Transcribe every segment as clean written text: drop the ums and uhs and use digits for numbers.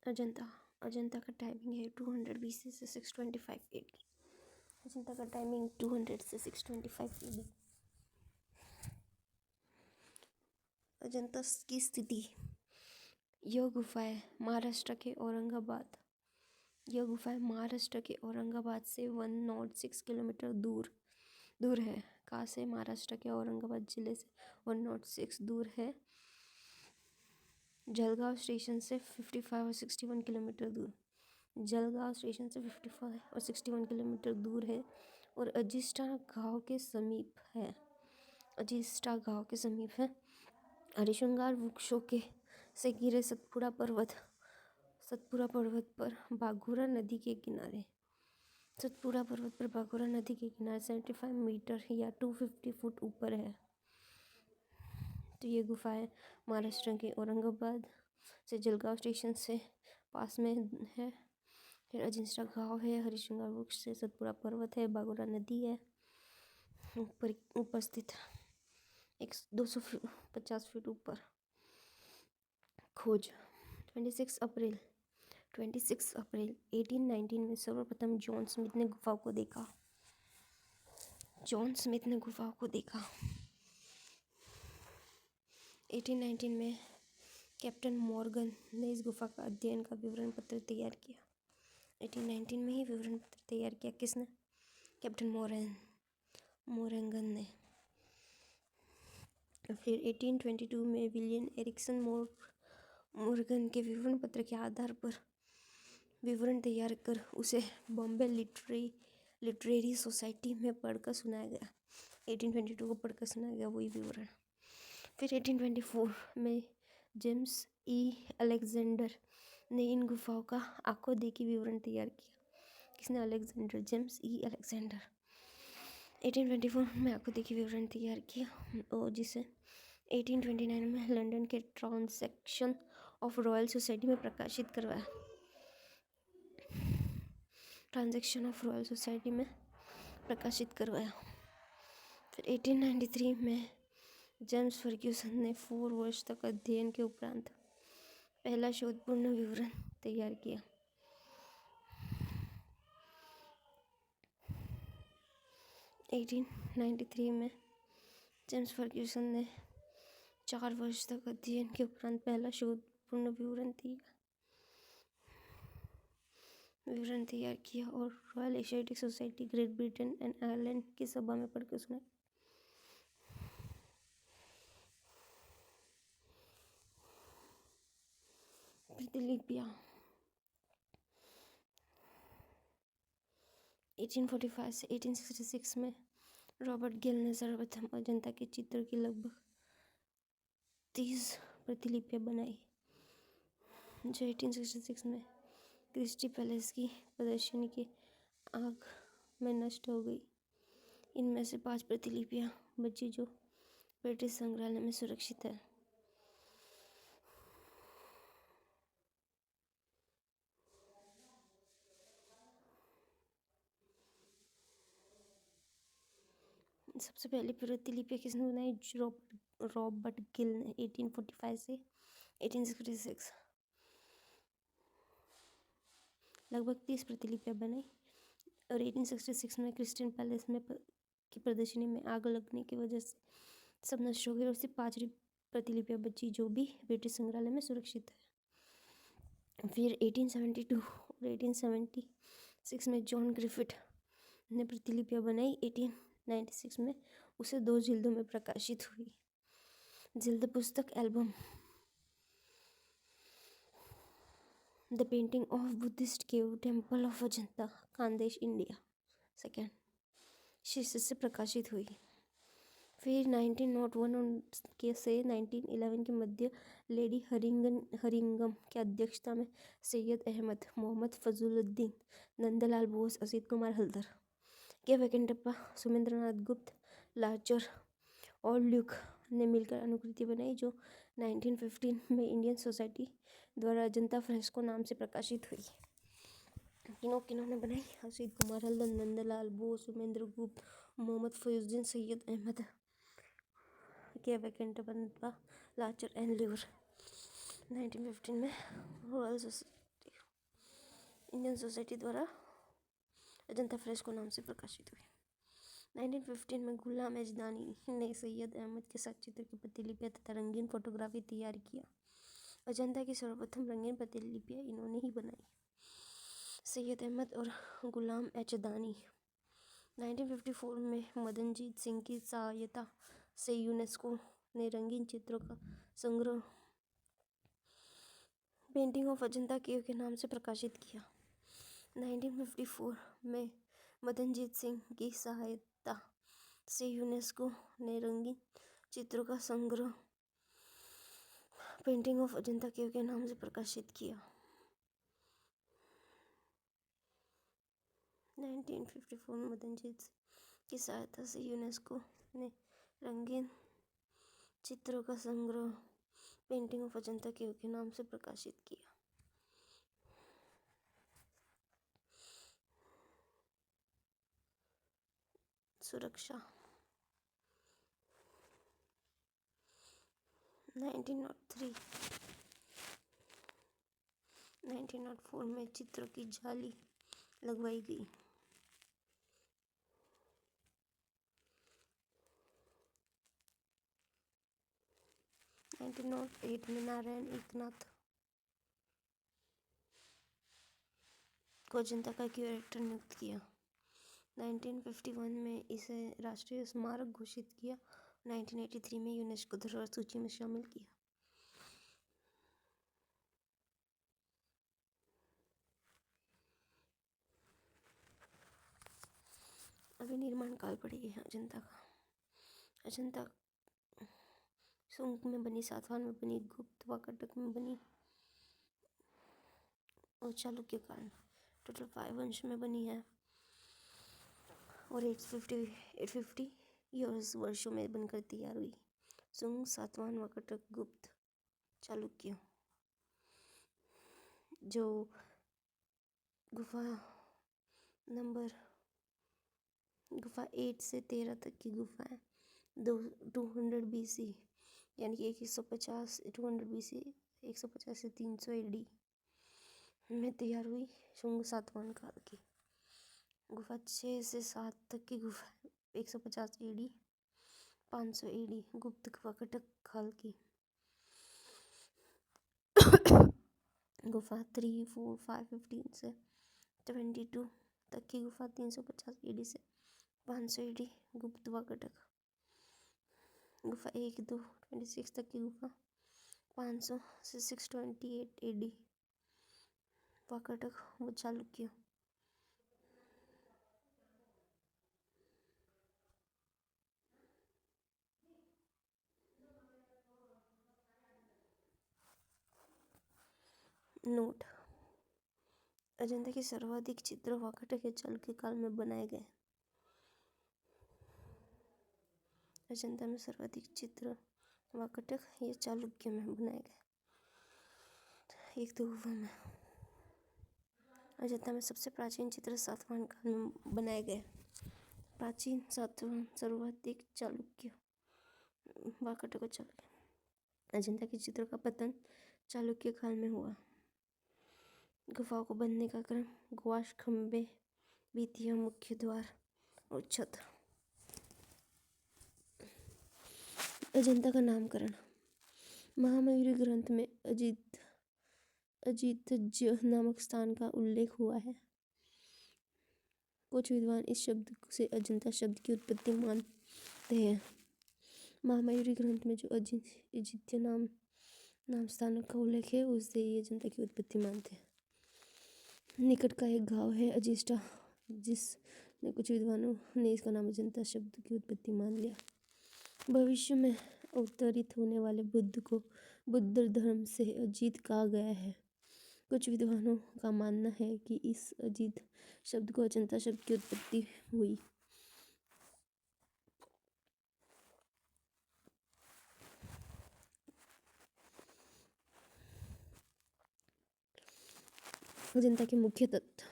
अजंता अजंता का टाइमिंग है 200 BC से 625 AD। अजंता का टाइमिंग 200 से 625 AD। अजंता की स्थिति, यह गुफाएं महाराष्ट्र के औरंगाबाद यह गुफाएं महाराष्ट्र के औरंगाबाद से 106 किलोमीटर दूर है। कहाँ से? महाराष्ट्र के औरंगाबाद जिले से 106 दूर है। जलगांव स्टेशन से 55 और 61 किलोमीटर दूर। जलगांव स्टेशन से 55 और 61 किलोमीटर दूर है और अजिस्ठा गांव के समीप है। अजिस्ठा गांव के समीप है। हरिशृंगार वृक्षों के से घिरे सतपुड़ा पर्वत पर बाघोरा नदी के किनारे। सतपुड़ा पर्वत पर बाघोरा नदी के किनारे 75 मीटर या 250 फुट ऊपर है। तो ये गुफाएं महाराष्ट्र के औरंगाबाद से जलगांव स्टेशन से पास में है। फिर अजिंठा गांव है, हरिशृंगार वृक्ष से सतपुड़ा पर्वत है, बाघोरा नदी है ऊपर स्थित 250 फीट ऊपर। खोज 26 अप्रैल 1819 में सर्वप्रथम जॉन स्मिथ ने गुफाओं को देखा। 1819 में कैप्टन मॉर्गन ने इस गुफा का अध्ययन का विवरण पत्र तैयार किया। 1819 में ही विवरण पत्र तैयार किया। किसने? कैप्टन मोरेंगन ने। फिर 1822 में विलियम एरिक्सन मॉर्गन के विवरण पत्र के आधार पर विवरण तैयार कर उसे बॉम्बे लिटरेरी सोसाइटी में पढ़कर सुनाया गया। 1822 को पढ़कर सुनाया गया वही विवरण। फिर 1824 में जेम्स ई अलेक्जेंडर ने इन गुफाओं का आंखों देखी विवरण तैयार किया। किसने? जेम्स ई अलेक्जेंडर 1824 में आंखों देखी विवरण तैयार किया और जिसे 1829 में लंदन के ट्रांजैक्शन ऑफ रॉयल सोसाइटी में प्रकाशित करवाया। फिर 1893 में जेम्स फर्ग्यूसन ने 4 वर्ष तक अध्ययन के उपरांत पहला शोधपूर्ण विवरण तैयार किया। 1893 में जेम्स फर्ग्यूसन ने 4 वर्ष तक अध्ययन के उपरांत पहला शोधपूर्ण विवरण तैयार किया और royal Asiatic society great Britain and Ireland की सभा में पढ़कर सुनाया। प्रतिलिपियां 1845 से 1866 में रॉबर्ट गिल ने सर्वप्रथम अजंता के चित्र की लगभग 30 प्रतिलिपियां बनाई, जो 1866 में क्रिस्टी पैलेस की प्रदर्शनी के आग में नष्ट हो गई। इनमें से 5 प्रतिलिपियां बची जो ब्रिटिश संग्रहालय में सुरक्षित है। सबसे पहली प्रतिलिपि किसने बनाई? रॉबर्ट गिल ने 1845 से 1866 लगभग 30 प्रतिलिपियां बनाई और 1866 में क्रिस्टल पैलेस में की प्रदर्शनी में आग लगने की वजह से सब नष्ट हो गई और सिर्फ 5 प्रतिलिपियां बची जो भी ब्रिटिश संग्रहालय में सुरक्षित है। फिर 1872 और 1876 में जॉन ग्रिफिथ ने प्रतिलिपियां बनाई। 1896 में उसे 2 जिल्दों में प्रकाशित हुई। जिल्द पुस्तक album the painting of Buddhist cave temple of Ajanta, Khandesh, India, second शीर्षक से प्रकाशित हुई। फिर 1901 के से 1911 के मध्य लेडी हरिंगम की अध्यक्षता में सैयद अहमद, मोहम्मद फजलुद्दीन, नंदलाल बोस, असित कुमार हल्दर, के वेंकटप्पा, सुरेंद्रनाथ गुप्त, लार्चर और ल्यूक ने मिलकर अनुकृति बनाई जो 1915 में इंडियन सोसाइटी द्वारा अजंता फ्रेस्को नाम से प्रकाशित हुई। किन्होंने बनाई? असित कुमार हल्दर, नंदलाल बोस, सुरेंद्र गुप्त, मोहम्मद फजलुद्दीन, सैयद अहमद, के वेंकटप्पा, लार्चर एंड ल्यूक। 1915 में रॉयल इंडियन सोसाइटी द्वारा अजंता फ्रेस्को नाम से प्रकाशित हुई। 1915 में गुलाम अजदानी ने सैयद अहमद के साथ चित्र की प्रतिलिपियाँ तथा रंगीन फोटोग्राफी तैयार किया। अजंता की सर्वप्रथम रंगीन प्रतिलिपियाँ इन्होंने ही बनाई, सैयद अहमद और गुलाम अजदानी। 1954 में मदनजीत सिंह की सहायता से यूनेस्को ने रंगीन चित्रों का संग्रह पेंटिंग ऑफ अजंता केव के नाम से प्रकाशित किया। 1954 में मदनजीत सिंह की सहायता से यूनेस्को ने रंगीन चित्रों का संग्रह पेंटिंग ऑफ अजंता केव के नाम से प्रकाशित किया। 1954 में मदनजीत सिंह की सहायता से यूनेस्को ने रंगीन चित्रों का संग्रह पेंटिंग ऑफ अजंता केव के नाम से प्रकाशित किया। सुरक्षा 1904 में चित्रों की जाली लगवाई गई। 1908 में नारायण एकनाथ को अजंता का क्यूरेटर नियुक्त किया। 1951 में इसे राष्ट्रीय स्मारक घोषित किया। 1983 में यूनेस्को धरोहर सूची में शामिल किया। अभी निर्माण काल पड़ेगी अजंता का। अजंता सुंग में बनी, सातवाहन में बनी, गुप्त व कटक में बनी और चालुक्य काल में टोटल 5 वंश में बनी है और 850 ईयर्स वर्षों में बनकर तैयार हुई। सुंग, सातवाहन व कटक, गुप्त, चालुक्य। जो गुफा 8 से 13 तक की गुफा है 200 BC यानी कि 150 200 BC 150 से 300 AD में तैयार हुई। शुंग सातवाहन काल की गुफा 6 से 7 तक की गुफा 150 AD 500 AD। गुप्त गुफा कटक काल की गुफा 3, 4, 5, 15 से 22 तक की गुफा 350 AD से 500 AD। गुप्त व कटक गुफा 1, 2, 26 तक की गुफा 500 से 628 AD। व कटक व चालुक्य नोट। अजंता के सर्वाधिक चित्र वाकाटक या चालुक्य काल में बनाए गए। अजंता में सर्वाधिक चित्र वाकाटक या चालुक्य में बनाए गए। एक तो गुफा में अजंता में सबसे प्राचीन चित्र सातवाहन काल में बनाए गए। प्राचीन सातवाहन, सर्वाधिक चालुक्य, वाकाटक और चालुक्य। अजंता के चित्र का पतन चालुक्य काल में हुआ। गुफाओं को बनने का क्रम, गवाक्ष, खंबे, भित्तियां, मुख्य द्वार और छत। अजंता का नामकरण महामयूरी ग्रंथ में अजितज नामक स्थान का उल्लेख हुआ है। कुछ विद्वान इस शब्द से अजंता शब्द की उत्पत्ति मानते हैं। महामयूरी ग्रंथ में जो अजित्य नाम स्थान का उल्लेख है उससे ही अजंता की उत्पत्ति मानते हैं। निकट का एक गांव है अजिष्ठा, जिसने कुछ विद्वानों ने इसका नाम अजंता शब्द की उत्पत्ति मान लिया। भविष्य में अवतरित होने वाले बुद्ध को बुद्ध धर्म से अजित कहा गया है। कुछ विद्वानों का मानना है कि इस अजित शब्द को अजंता शब्द की उत्पत्ति हुई। अजंता के मुख्य तत्व।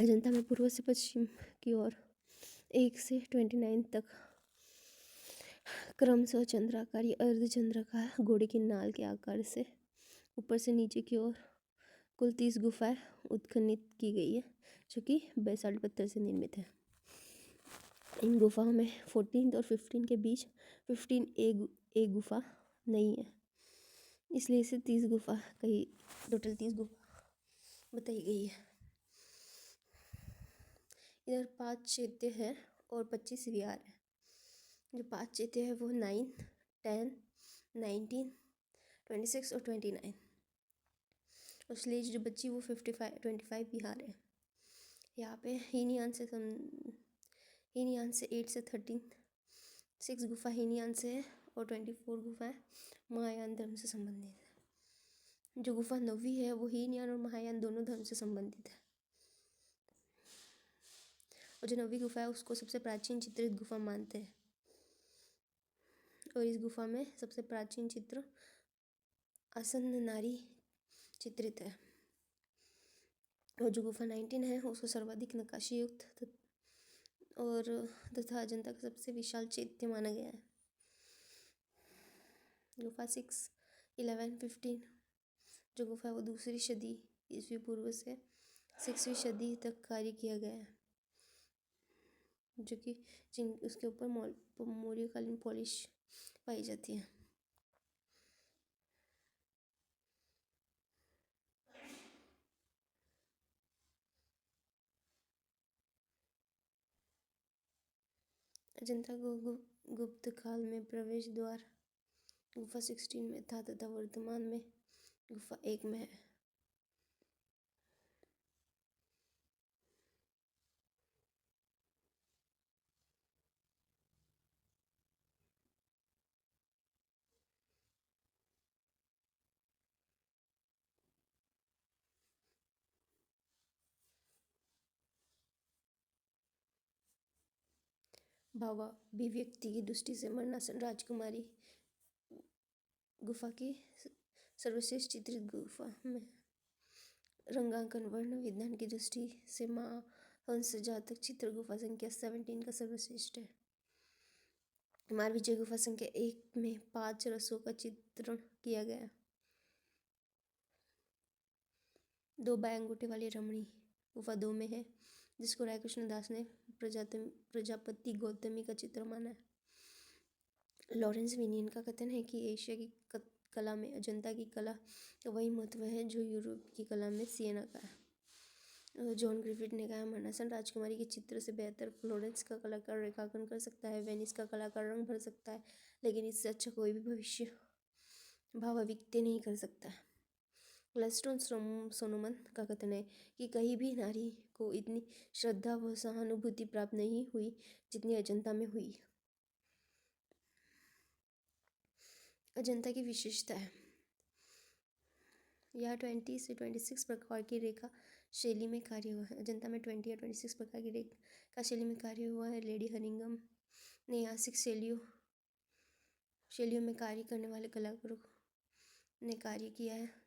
अजंता में पूर्व से पश्चिम की ओर 1 से 29 तक क्रमशः चंद्राकार या अर्धचंद्राकार घोड़े की नाल के आकार से ऊपर से नीचे की ओर कुल 30 गुफाएं उत्खनन की गई है, जो कि बेसाल्ट पत्थर से निर्मित है। इन गुफाओं में 14 और 15 के बीच 15 ए गुफा नहीं है, इसलिए इसे 30 गुफा कही, टोटल 30 गुफा बताई गई है। इधर 5 चैत्य है और 25 विहार है। जो 5 चैत्य है वो 9, 10, 19, 26 और 29। और स्लेज जो बच्ची वो 25 विहार है। यहाँ पे हीनयान से 8 से 13, 6 गुफा हीनयान से है और 24 गुफाएं महायान धर्म से संबंधित है। जो गुफा 9वीं है वो हीनयान और महायान दोनों धर्म से संबंधित है। और जो 9वीं गुफा है उसको सबसे प्राचीन चित्रित गुफा मानते हैं। और इस गुफा में सबसे प्राचीन चित्र आसन्न नारी चित्रित है। और जो गुफा 19 है उसको सर्वाधिक नक्काशी युक्त और तथा अजंता का सबसे विशाल चैत्य माना गया है। गुफा 6, 11, 15 जो गुफा है वो 2री सदी ईस्वी पूर्व से 6वीं सदी तक कार्य किया गया है, जो कि उसके ऊपर मौर्यकालीन पॉलिश पाई जाती है। अजंता गुप्त काल में प्रवेश द्वार गुफा 16 में था तथा वर्तमान में गुफा 1 में है। भावाभिव्यक्ति की दृष्टि से मरणासन राजकुमारी गुफा की सर्वश्रेष्ठ चित्रित गुफा में रंगांकन वर्ण विज्ञान की दृष्टि से महाहंस जातक चित्र गुफा संख्या 17 का सर्वश्रेष्ठ है। मारविजय गुफा संख्या 1 में 5 रसों का चित्रण किया गया। 2 बाएं अंगूठे वाली रमणी गुफा 2 में है, जिसको रायकृष्ण दास ने प्रजापति गौतमी का चित्र माना है। लॉरेंस विनियन का कथन है कि एशिया की कला में अजंता की कला का वही महत्व है जो यूरोप की कला में सियना का है। जॉन ग्रिफिथ ने कहा, मरणासन राजकुमारी के चित्र से बेहतर फ्लोरेंस का कलाकार रेखांकन कर सकता है, वेनिस का कलाकार रंग भर सकता है, लेकिन इससे अच्छा कोई भी भविष्य भावाभिव्यक्ति नहीं कर सकता। ग्लैडस्टोन सोलोमन का कथन है कि कहीं भी नारी को इतनी श्रद्धा व सहानुभूति प्राप्त नहीं हुई जितनी अजंता में हुई। अजंता की विशेषता है, यह 20 से 26 प्रकार की रेखा शैली में कार्य हुआ है। अजंता में 20 या 26 प्रकार की रेखा शैली में कार्य हुआ है। लेडी हरिंगम ने यासिक शैलियों में कार्य करने वाले कलाकारों ने कार्य किया है।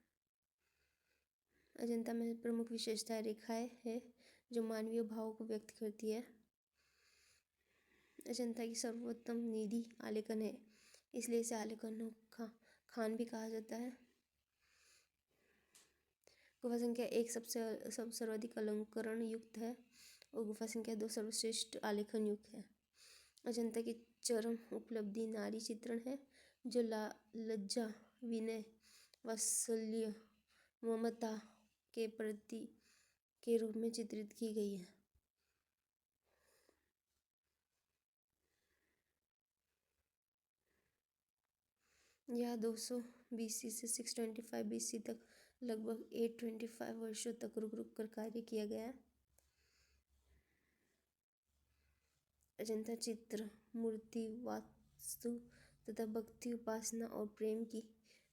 अजंता में प्रमुख विशेषता रेखाएं है जो मानवीय भावों को व्यक्त करती है। अजंता की सर्वोत्तम निधि आलेखन है, इसलिए इसे आलेखनों का खान भी कहा जाता है। गुफा संख्या 1 सर्वाधिक अलंकरण युक्त है और गुफा संख्या 2 सर्वश्रेष्ठ आलेखन युक्त है। अजंता की चरम उपलब्धि नारी चित्रण है, जो लज्जा, विनय, वात्सल्य, ममता के प्रति के रूप में चित्रित की गई है। यह 200 BC से 625 BC तक लगभग 825 वर्षों तक रुक रुक कर कार्य किया गया है। अजंता चित्र मूर्ति, वास्तु तथा भक्ति, उपासना और प्रेम की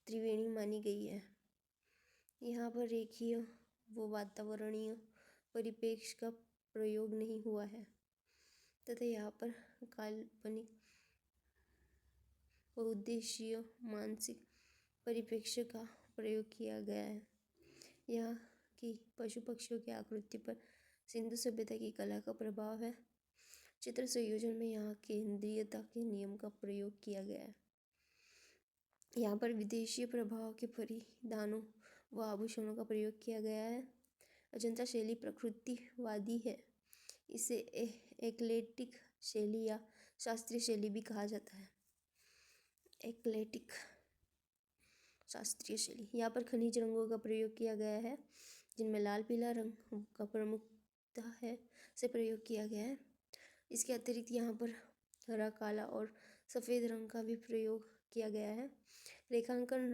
त्रिवेणी मानी गई है। यहाँ पर रेखीय व वातावरणीय परिप्रेक्ष्य का प्रयोग नहीं हुआ है तथा यहाँ पर काल्पनिक व उद्देश्य मानसिक परिप्रेक्ष्य का प्रयोग किया गया है। यहाँ की पशु पक्षियों की आकृति पर सिंधु सभ्यता की कला का प्रभाव है। चित्र संयोजन में यहाँ केंद्रीयता के नियम का प्रयोग किया गया है। यहाँ पर विदेशी प्रभाव के परिधानों व आभूषणों का प्रयोग किया गया है। अजंता शैली प्रकृतिवादी है। इसे एक्लेटिक शैली या शास्त्रीय शैली भी कहा जाता है। एक्लेटिक शास्त्रीय शैली। यहाँ पर खनिज रंगों का प्रयोग किया गया है, जिनमें लाल पीला रंग का प्रमुखता है से प्रयोग किया गया है। इसके अतिरिक्त यहाँ पर हरा, काला और सफ़ेद रंग का भी प्रयोग किया गया है। रेखांकन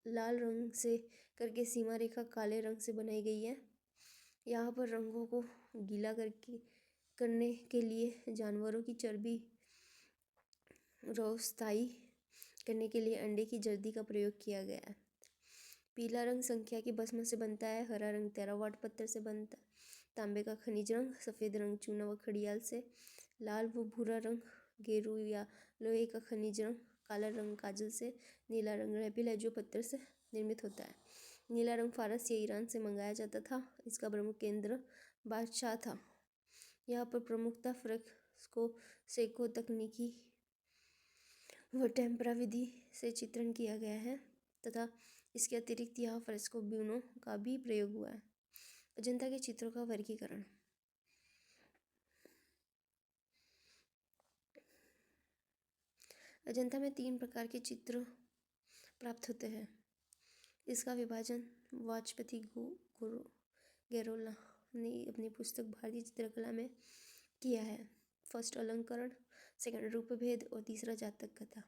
लाल रंग से करके सीमा रेखा काले रंग से बनाई गई है। यहाँ पर रंगों को गीला करने के लिए जानवरों की चर्बी रोस्ताई करने के लिए अंडे की जर्दी का प्रयोग किया गया है। पीला रंग संख्या की भस्म से बनता है। हरा रंग तेरावाट पत्थर से बनता है। तांबे का खनिज रंग, सफ़ेद रंग चूना व खड़ियाल से, लाल व भूरा रंग गेरू या लोहे का खनिज रंग, काला रंग काजल से, नीला रंग रैपिल है जो पत्थर से निर्मित होता है। नीला रंग फारस या ईरान से मंगाया जाता था। इसका प्रमुख केंद्र बादशाह था। यहाँ पर प्रमुखता फ्रेस्को सेको तकनीकी व टेम्परा विधि से चित्रण किया गया है तथा इसके अतिरिक्त यहाँ फ्रेस्को ब्यूनो का भी प्रयोग हुआ है। अजंता के चित्रों का वर्गीकरण। अजंता में 3 प्रकार के चित्र प्राप्त होते हैं। इसका विभाजन वाचस्पति गैरोला ने अपनी पुस्तक भारतीय चित्रकला में किया है। फर्स्ट अलंकरण, सेकंड रूप भेद और तीसरा जातक कथा।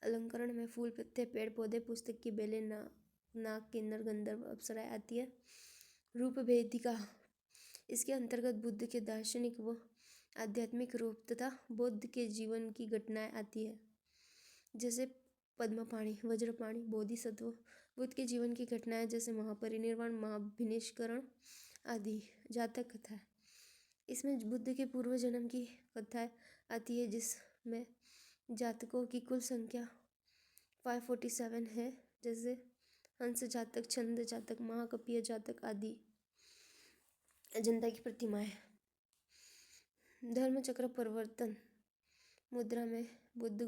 अलंकरण में फूल, पत्ते, पेड़ पौधे, पुस्तक की बेलें, नाग, किन्नर, गंधर्व, अप्सराएं आती है। रूप भेदिका, इसके अंतर्गत बुद्ध के दार्शनिक व आध्यात्मिक रूप तथा बुद्ध के जीवन की घटनाएं आती है, जैसे पद्मपाणि, वज्रपाणि, बोधिसत्व। बुद्ध के जीवन की घटनाएं जैसे महापरिनिर्वाण, महाभिनिष्करण आदि। जातक कथा, इसमें बुद्ध के पूर्व जन्म की कथाएं आती है, जिसमें जातकों की कुल संख्या 547 है, जैसे हंस जातक, छंद जातक, महाकपीय जातक आदि। अजंता की प्रतिमाएं। धर्म चक्र प्रवर्तन मुद्रा में बुद्ध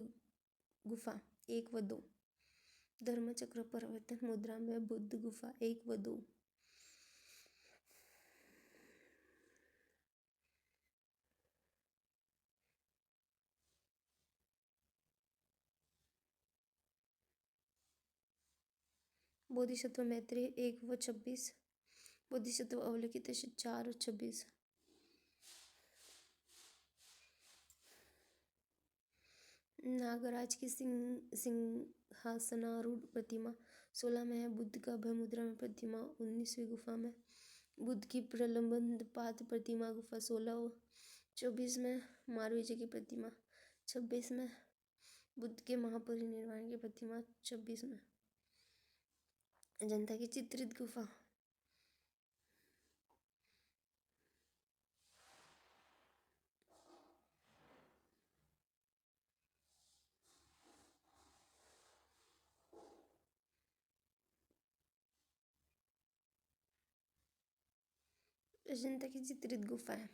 गुफा 1 व 2। धर्म चक्र प्रवर्तन मुद्रा में बुद्ध गुफा 1 व 2। बोधिसत्व मैत्रेय 1 व 26। बोधिसत्व अवलोकित 4 और 26। नागराज की सिंहासनारूढ़ प्रतिमा 16 में है। बुद्ध का अभय मुद्रा में प्रतिमा 19वीं गुफा में। बुद्ध की प्रलंबन पाद प्रतिमा गुफा 16 और 24 में। मारविजय की प्रतिमा 26 में। बुद्ध के महापरिनिर्वाण की प्रतिमा 26 में। अजंता की चित्रित गुफा। अजंता की चित्रित गुफा है।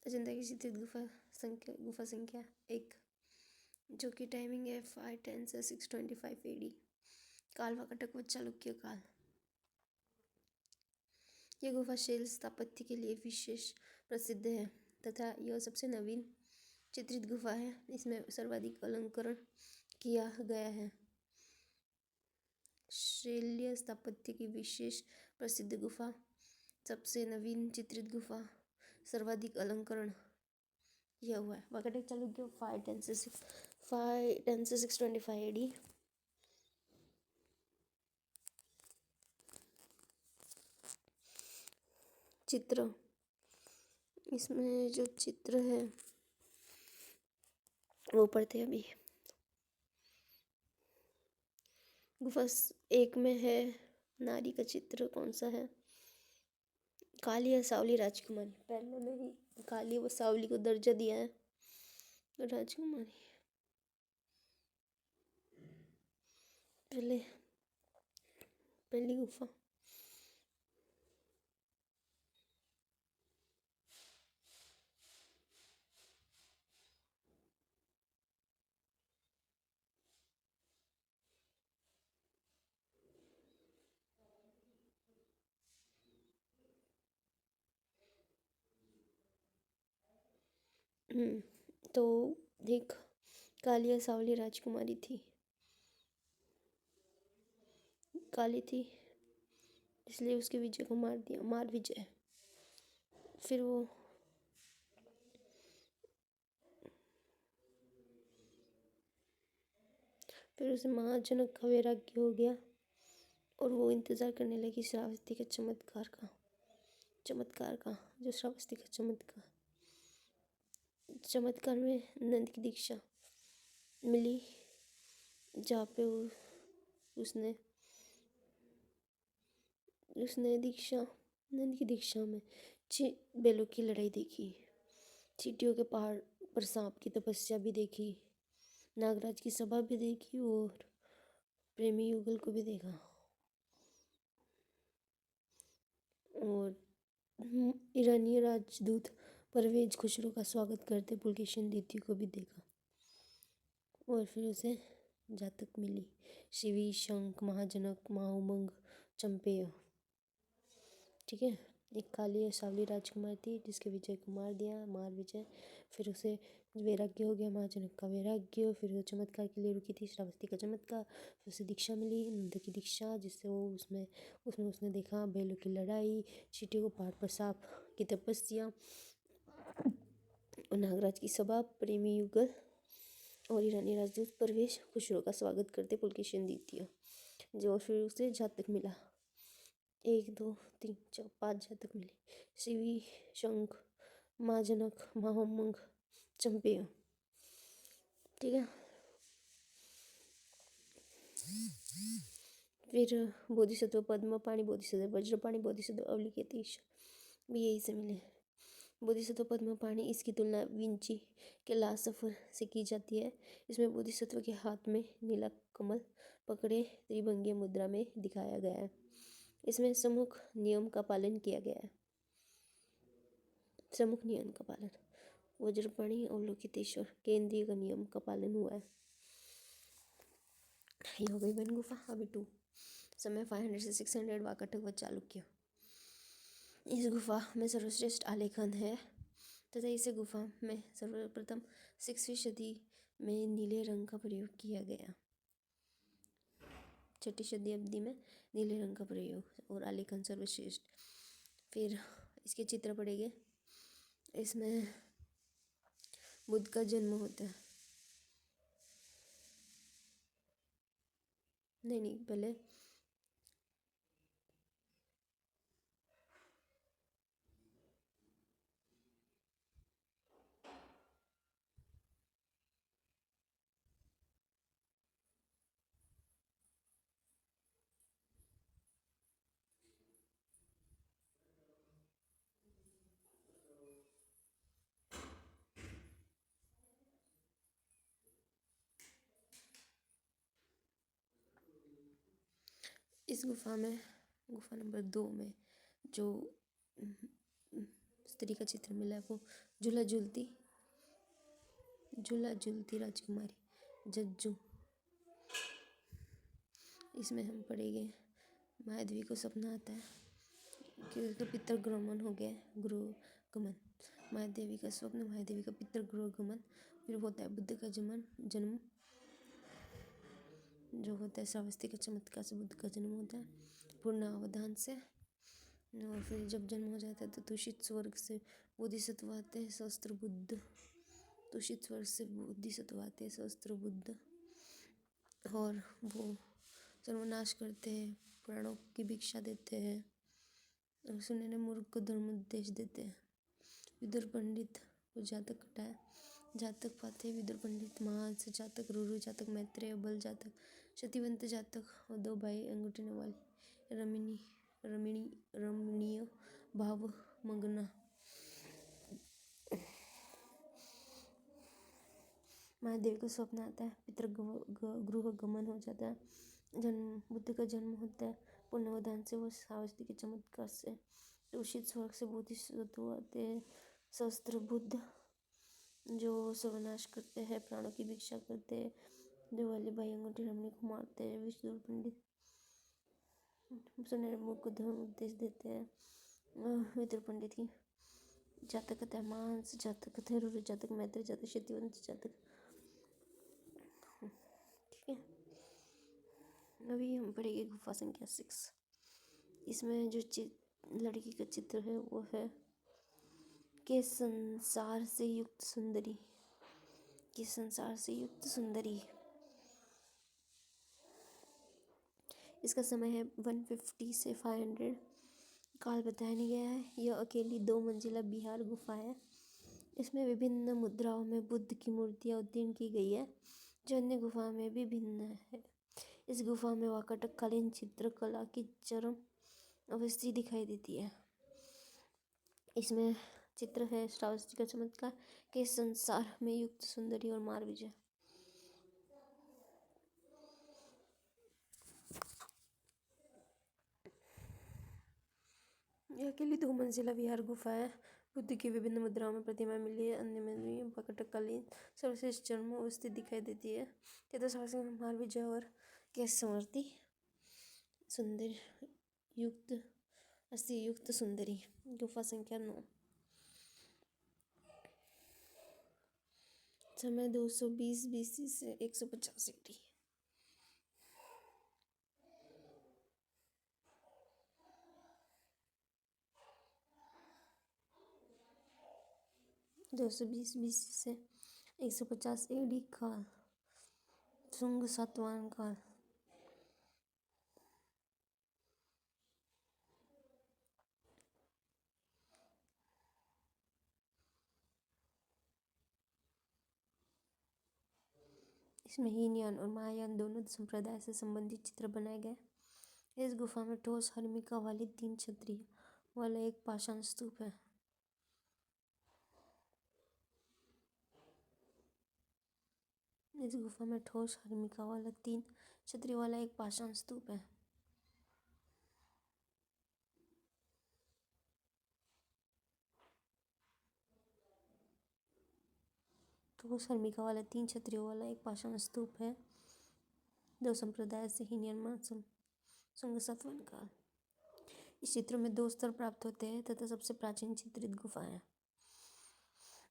अजंता की चित्रित गुफा संख्या 1, जो कि टाइमिंग है 510 से 625 AD। काल वाकाटक व चालुक्य काल। यह गुफा शैल स्थापत्य के लिए विशेष प्रसिद्ध है तथा यह सबसे नवीन चित्रित गुफा है। इसमें सर्वाधिक अलंकरण किया गया है। शैलीय स्थापत्य की विशेष प्रसिद्ध गुफा, सबसे नवीन चित्रित गुफा, सर्वाधिक अलंकरण यह हुआ है। वाकाटक चालुक्य 510 से 625 AD। चित्र, इसमें जो चित्र है वो पढ़ते हैं अभी। गुफा 1 में है नारी का चित्र। कौन सा है? काली या सावली राजकुमारी। पहले में ही काली व सावली को दर्जा दिया है। राजकुमारी पहली गुफा। तो एक कालिया सावली राजकुमारी थी, काली थी, इसलिए उसके विजय को मार दिया, मार विजय। फिर वो फिर उसे महाजनक का वैराग्य हो गया और वो इंतज़ार करने लगी श्रावस्ती के चमत्कार का, जो श्रावस्ती का चमत्कार में नंद की दीक्षा मिली, जहाँ पे उसने उसने नंद की दीक्षा में बैलों की लड़ाई देखी, चींटियों के पहाड़ पर सांप की तपस्या भी देखी, नागराज की सभा भी देखी और प्रेमी युगल को भी देखा, और ईरानी राजदूत परवेज खुसरो का स्वागत करते पुलकेशिन द्वितीय को भी देखा। और फिर उसे जातक मिली, शिवी, शंख, महाजनक, महाउमंग, चंपेय। ठीक है, एक काली और सावली राजकुमार थी जिसके विजय को मार दिया, मार विजय। फिर उसे वैराग्य हो गया, महाजनक का वैराग्य। फिर वो चमत्कार के लिए रुकी थी, श्रावस्ती का चमत्कार। फिर उसे दीक्षा मिली, नंद की दीक्षा, जिससे वो उसमें उसमें उसने देखा बैलों की लड़ाई, चींटियों को पहाड़ पर सांप की तपस्या और नागराज की सभा, प्रेमी युगल और ईरानी राजदूत परवेश खुसरो का स्वागत करते पुलकेशिन द्वितीय। जो फिर उसे जातक मिला, 1 2 3 4 5 जातक मिले, शिवी, शंख, महाजनक, महाउमंग, चंपेय। ठीक है, फिर बोधिसत्व पद्म पाणी, बोधिसत्व वज्रपाणी, बोधिसत्व अवलिकेतेश भी यही से मिले। बोधिसत्व पद्म पाणी, इसकी तुलना विंची के लास्ट सफ़र से की जाती है। इसमें बोधिसत्व के हाथ में नीला कमल पकड़े त्रिभंगी मुद्रा में दिखाया गया है। इसमें सम्मुख नियम का पालन किया गया है, सम्मुख नियम का पालन। वज्रपाणी अवलोकितेश्वर, केंद्रीय का नियम का पालन हुआ है। ये हो गई वन गुफा। अभी 2 समय 500 से 600 वाकाटक व चालुक्य। इस गुफा में सर्वश्रेष्ठ आलेखन है तथा इस गुफा में सर्वप्रथम 6वीं सदी में नीले रंग का प्रयोग किया गया। 6ठी शताब्दी में नीले रंग का प्रयोग और आलेखन सर्वश्रेष्ठ। फिर इसके चित्र पड़ेंगे। इसमें बुद्ध का जन्म होता है, नहीं पहले इस गुफा में, गुफा नंबर 2 में जो स्त्री का चित्र मिला है वो झूला झूलती राजकुमारी जज्जू। इसमें हम पढ़ेंगे मायादेवी को सपना आता है कि उसका पितर गमन हो गया, गृहगमन। मायादेवी का स्वप्न, मायादेवी का पितर गृहगमन। फिर होता है बुद्ध का जन्म जो होता है श्रावस्ती के चमत्कार से बुद्ध का जन्म होता है पूर्ण अवधान से। और फिर जब जन्म हो जाता है तो दूषित स्वर्ग से बोधिसत्व आते हैं, सहस्त्र बुद्ध। दूषित स्वर्ग से बोधिसत्व आते हैं, सहस्त्र बुद्ध, और वो सर्वनाश करते हैं, प्राणों की भिक्षा देते हैं और सुनहरे मूर्ख को धर्म उपदेश देते हैं। विदुर पंडित को जातक कटाया, जातक पाते हैं विदुर पंडित, महांस जातक, रुरु जातक, मैत्रेय, बल जातक, शतिवंत जातक और 2 भाई अंगूठी वाली रमणीय भाव मग्ना। महादेव को स्वप्न आता है, पितृ गृह गमन हो जाता है, बुद्ध का जन्म होता है पुनर्वधान से, वो श्रावस्ती के चमत्कार से दूषित स्वर्ग से बोधिसत्व आते हैं, सहस्त्र बुद्ध जो सर्वनाश करते हैं, प्राणों की भिक्षा करते हैं, जो वाली भाई अंगूठी रमणी को मारते हैं, विष्णु पंडित सुनहरे मुख को धर्म उपदेश देते हैं, विदुर पंडित की जातक तैमांस, जातक थेरुर, जातक मैत्री, जातक क्षतिवंत, जातक। ठीक है, अभी हम पढ़ेंगे गुफा संख्या 6। इसमें जो लड़की का चित्र है वो है के संसार से युक्त सुंदरी, के संसार से युक्त सुंदरी। इसका समय है 150 से 500। काल बताया नहीं गया है। यह अकेली 2 मंजिला बिहार गुफा है। इसमें विभिन्न मुद्राओं में बुद्ध की मूर्तियाँ उत्तीर्ण की गई है, जो अन्य गुफा में भी भिन्न है। इस गुफा में वाकाटककालीन चित्रकला की चरम अवस्थी दिखाई देती है। इसमें चित्र है श्रावस्ती का चमत्कार, के संसार में युक्त सुंदरी और मार विजय। यह अकेली 2 मंजिला विहार गुफा है। बुद्ध की विभिन्न मुद्राओं में प्रतिमाएं मिली है, अन्य में भी वाकाटककालीन सर्वश्रेष्ठ चरम अवस्थी दिखाई देती है। तथा शासक मार विजय और के समर्थी सुंदर युक्त अस्थि युक्त सुंदरी। गुफा संख्या 9। समय 220 BC से 150 AD। 220 BC से 150 AD काल, शुंग सातवाहन काल। इसमें हीनयान और महायान दोनों संप्रदाय से संबंधित चित्र बनाए गए। इस गुफा में ठोस हर्मिका वाली 3 छतरी वाला एक पाषाण स्तूप है। इस गुफा में ठोस हर्मिका वाला 3 छतरी वाला एक पाषाण स्तूप है। ठोस हर्मिका वाला 3 छतरियों वाला एक पाषाण स्तूप है। 2 संप्रदाय से हीनयान शुंग सातवाहन काल। इस चित्र में 2 स्तर प्राप्त होते हैं तथा सबसे प्राचीन चित्रित गुफा है।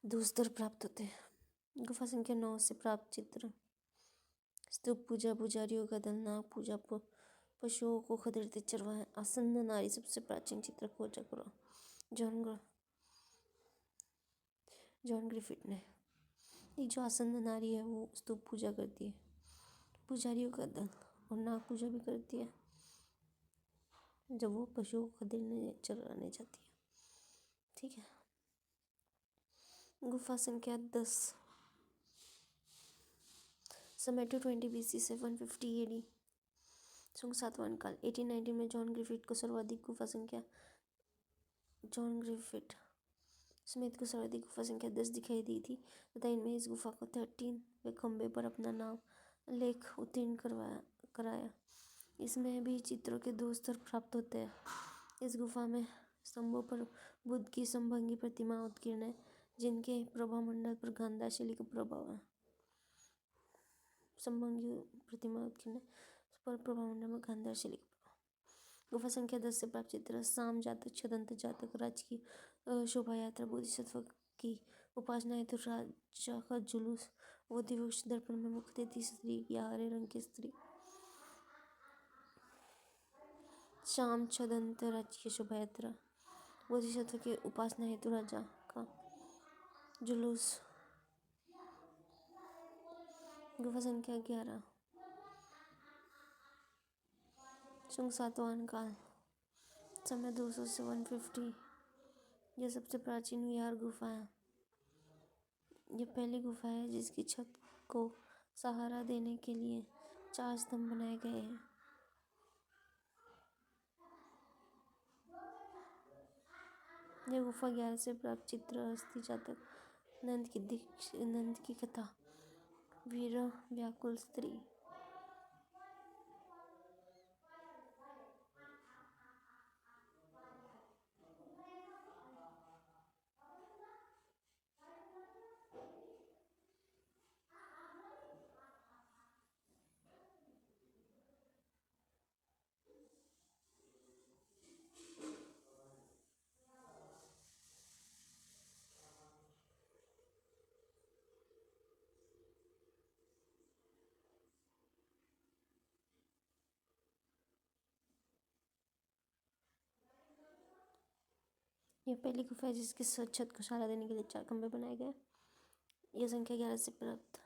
2 स्तर प्राप्त होते हैं। गुफा संख्या 9 से प्राप्त चित्र। स्तूप पूजा, पुजारियों का दल, नाग पूजा, पशुओं को खदेड़ते चरवाहे, आसन्न नारी। सबसे प्राचीन चित्र खोजा करो। जॉन ग्रिफिथ ने। एक जो आसन्न नारी है वो स्तूप पूजा करती है, पुजारियों का दल और नाग पूजा भी करती है जब वो पशुओं को खदेड़ने चराने जाती है। ठीक है, गुफा संख्या 10। समय 220 BC से 150 AD। शुंग सातवाहन काल। 1819 में जॉन ग्रिफिथ को सर्वाधिक गुफा संख्या 10 दिखाई दी थी तथा इनमें इस गुफा को 13वें खंबे पर अपना नाम लेख उत्तीर्ण कराया। इसमें भी चित्रों के 2 स्तर प्राप्त होते हैं। इस गुफा में स्तंभों पर बुद्ध की समभंगी प्रतिमा उत्कीर्ण है, जिनके प्रभामंडल पर गांधार शैली का प्रभाव है। समभंगी प्रतिमा उत्कीर्ण है पर प्रभामंडल में गांधार शैली का प्रभाव। गुफा संख्या 10 से प्राप्त चित्र। साम जातक, छदंत जातक, राज्य की शोभा यात्रा, बोधिसत्व की उपासना हेतु राजा का जुलूस, बोधिवृक्ष, दर्पण में मुख देती स्त्री या हरे रंग की स्त्री। शाम छदंत राज्य की शोभा यात्रा, बोधिसत्व की उपासना हेतु राजा का जुलूस। गुफा संख्या 11। शुंग सातवाहन काल। समय 200 से 150। यह सबसे प्राचीन विहार गुफा है। यह पहली गुफा है जिसकी छत को सहारा देने के लिए 4 स्तंभ बनाए गए हैं। यह गुफा 11 से प्राप्त चित्र। अस्थि जातक, नंद की कथा, वीर व्याकुल स्त्री। यह पहली गुफा है जिसकी छत को सहारा देने के लिए 4 खंभे बनाए गए। यह संख्या 11 से प्राप्त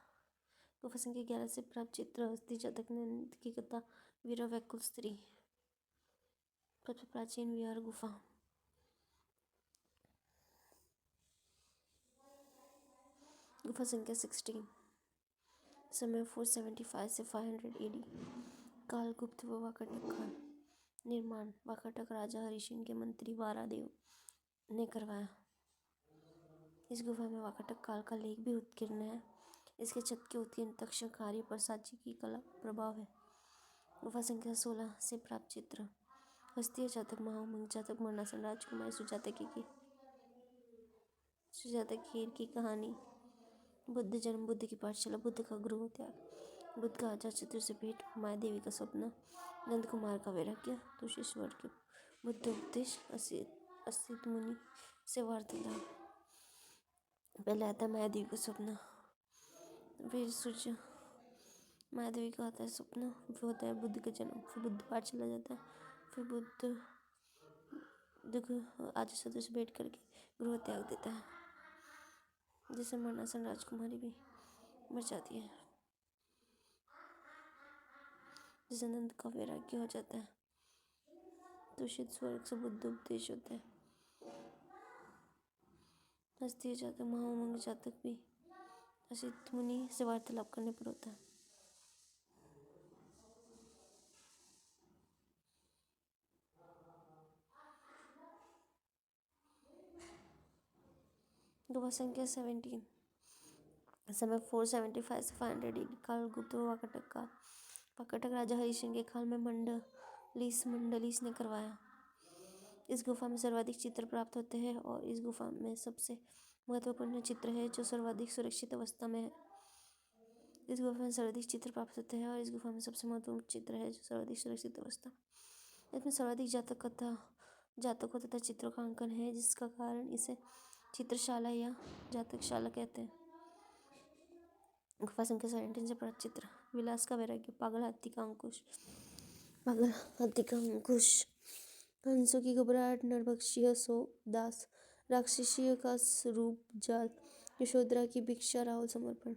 गुफा संख्या 11 से प्राप्त चित्र हस्ती जातक नंद की कथा वीरा वैकुल स्त्री। सबसे प्राचीन विहार गुफा। गुफा संख्या 16। समय 475 से 500 AD। काल गुप्त व वाकाटक काल। निर्माण वाकाटक राजा हरिसेन के मंत्री वारादेव ने करवाया। इस गुफा में वाकाटक काल का लेख भी उत्कीर्ण है। इसके छत के उत्कीर्ण तक्षण कार्य पर सांची की कला प्रभाव है। गुफा संख्या 16 से प्राप्त चित्र हस्तीय जातक महामंग जातक मरणासन राजकुमारी सुजाता खीर की कहानी। बुद्ध जन्म, बुद्ध की पाठशाला, बुद्ध का गृह त्याग, बुद्ध का अजात शत्रु से भेंट, माया देवी का सपना, नंद कुमार का वैराग्य, तुषेश्वर के बुद्ध उपदेश, असित मुनि से वार्तालाप। पहले आता है माया देवी का सपना, फिर माया देवी का आता है सपना, फिर होता है बुद्ध का जन्म, फिर बुद्ध पाठ चला जाता है, फिर बुद्ध आचार्य शत्रु से भेंट करके गृह त्याग देता है, जिससे मरणासन राजकुमारी भी मर जाती है, जिससे नंद का वैराग्य हो जाता है, तुषित स्वर्ग से बुद्ध उपदेश होता है। हस्तीय जातक महाउमंग जातक भी असित मुनि से वार्तालाप करने पर होता है। गुफा संख्या 17। समय 475 से 500 AD। काल गुप्त व वाकाटक राजा हरिसेन के काल में मंडलीस ने करवाया। इस गुफा में सर्वाधिक चित्र प्राप्त होते हैं और इस गुफा में सबसे महत्वपूर्ण चित्र है जो सर्वाधिक सुरक्षित अवस्था में है। इस गुफा में सर्वाधिक चित्र प्राप्त होते हैं और इस गुफा में सबसे महत्वपूर्ण चित्र है जो सर्वाधिक सुरक्षित अवस्था। इसमें सर्वाधिक जातकों तथा चित्रों का अंकन है, जिसका कारण इसे चित्रशाला या जातकशाला कहते हैं। गुफा संख्या 17 से प्राप्त चित्र विलास का वैराग्य, पागल हाथी का अंकुश, हंसों की घबराहट, नरभक्षी सो दास, राक्षसीय का रूप जाल, यशोधरा की भिक्षा, राहुल समर्पण,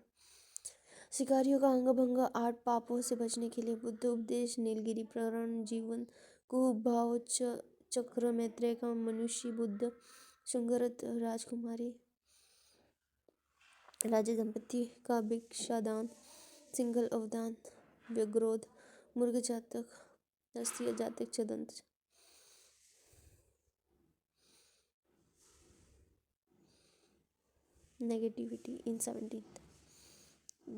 शिकारियों का अंग भंग, 8 पापों से बचने के लिए बुद्ध उपदेश, नीलगिरी प्रण, जीवन कुभाव भाव चक्र, मैत्रेय का मनुष्य बुद्ध, शुंगरत राजकुमारी, राजा दंपति का भिक्षादान, सिंगल अवदान, व्यग्रोध, मुर्ग जातक, हस्तीय जातक चदंत। नेगेटिविटी इन 17th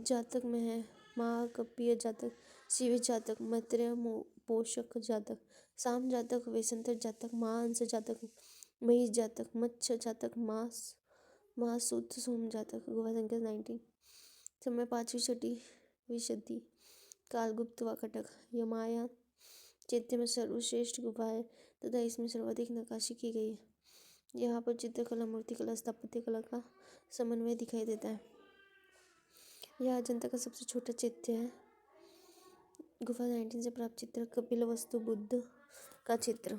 जातक में है महाकपीय जातक, शिव जातक, मैत्रेय पोषक जातक, साम जातक, वैसंतर जातक, महाहंस जातक, महिष जातक, मच्छ जातक, महासूत सोम जातक। गुफा संख्या 19। समय 5वीं शती। काल गुप्त वाकाटक। यमायान चैत्य में सर्वश्रेष्ठ गुफा है तथा इसमें सर्वाधिक नक्काशी की गई है। यहाँ पर चित्रकला, मूर्तिकला, स्थापत्य कला का समन्वय दिखाई देता है। यह अजंता का सबसे छोटा चैत्य है। गुफा 19 से प्राप्त चित्र कपिलवस्तु बुद्ध का चित्र।